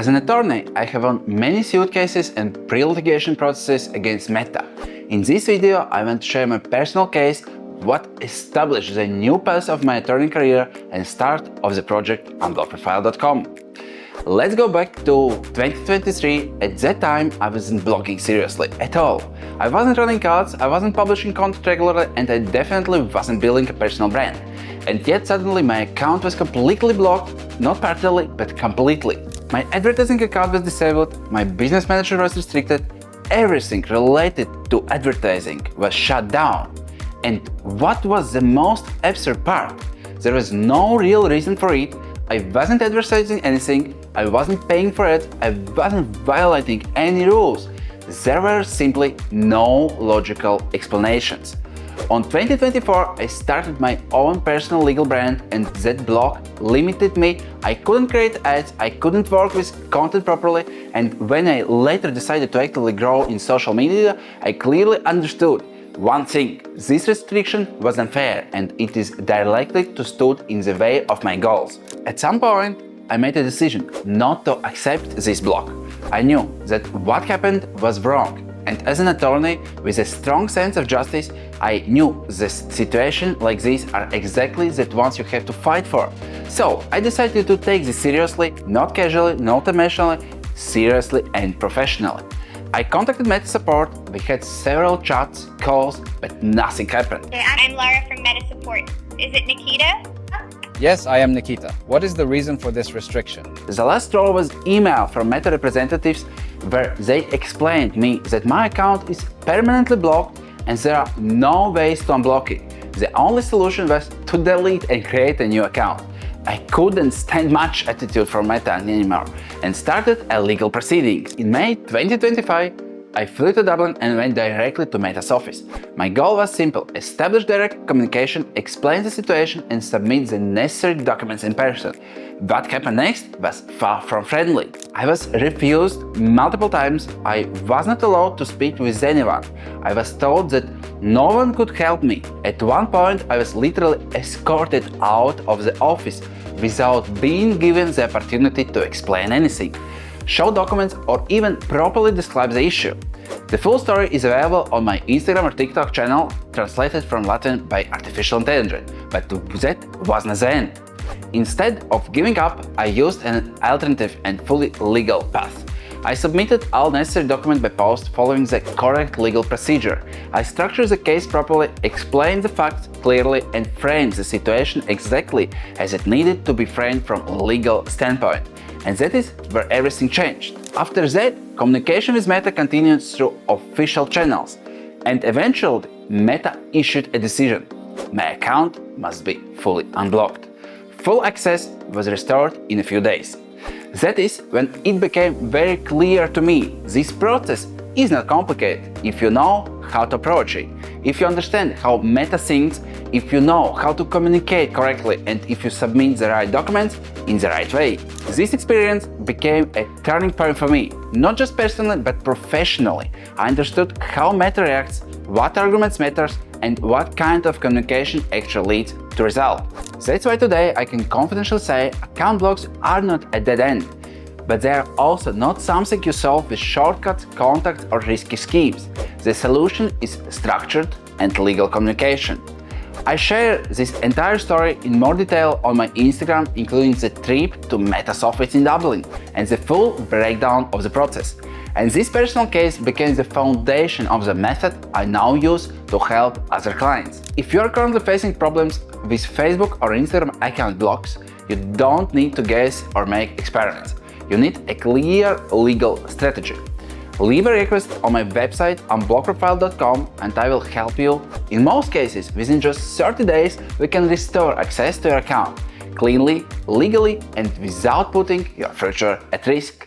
As an attorney, I have won many suit cases and pre-litigation processes against Meta. In this video, I want to share my personal case, what established the new path of my attorney career and start of the project unblocked.com. Let's go back to 2023. At that time, I wasn't blogging seriously at all. I wasn't running ads, I wasn't publishing content regularly, and I definitely wasn't building a personal brand. And yet suddenly my account was completely blocked, not partially, but completely. My advertising account was disabled, my business manager was restricted, everything related to advertising was shut down. And what was the most absurd part? There was no real reason for it. I wasn't advertising anything, I wasn't paying for it, I wasn't violating any rules. There were simply no logical explanations. On 2024, I started my own personal legal brand, and that block limited me. I couldn't create ads, I couldn't work with content properly, and when I later decided to actively grow in social media, I clearly understood one thing: this restriction was unfair and it is directly to stood in the way of my goals. At some point, I made a decision not to accept this block. I knew that what happened was wrong, and as an attorney with a strong sense of justice, I knew this situation like this are exactly the ones you have to fight for. So I decided to take this seriously, not casually, not emotionally, seriously and professionally. I contacted Meta support, we had several chats, calls, but nothing happened. I'm Laura from Meta support. Is it Nikita? Yes, I am Nikita. What is the reason for this restriction? The last straw was email from Meta representatives where they explained me that my account is permanently blocked and there are no ways to unblock it. The only solution was to delete and create a new account. I couldn't stand much attitude from Meta anymore and started a legal proceeding. In May 2025, I flew to Dublin and went directly to Meta's office. My goal was simple: establish direct communication, explain the situation and submit the necessary documents in person. What happened next was far from friendly. I was refused multiple times, I was not allowed to speak with anyone. I was told that no one could help me. At one point, I was literally escorted out of the office without being given the opportunity to explain anything, show documents or even properly describe the issue. The full story is available on my Instagram or TikTok channel, translated from Latin by artificial intelligence, but that wasn't the end. Instead of giving up, I used an alternative and fully legal path. I submitted all necessary documents by post following the correct legal procedure. I structured the case properly, explained the facts clearly and framed the situation exactly as it needed to be framed from a legal standpoint. And that is where everything changed. After that, communication with Meta continued through official channels. And eventually, Meta issued a decision. My account must be fully unblocked. Full access was restored in a few days. That is when it became very clear to me this process is not complicated if you know how to approach it, if you understand how Meta thinks, if you know how to communicate correctly and if you submit the right documents in the right way. This experience became a turning point for me, not just personally but professionally. I understood how Meta reacts, what arguments matters and what kind of communication actually leads to result. That's why today I can confidently say account blocks are not a dead end, but they are also not something you solve with shortcuts, contacts or risky schemes. The solution is structured and legal communication. I share this entire story in more detail on my Instagram, including the trip to Meta's office in Dublin and the full breakdown of the process. And this personal case became the foundation of the method I now use to help other clients. If you are currently facing problems with Facebook or Instagram account blocks, you don't need to guess or make experiments. You need a clear legal strategy. Leave a request on my website unblocked.com and I will help you. In most cases, within just 30 days, we can restore access to your account cleanly, legally and without putting your future at risk.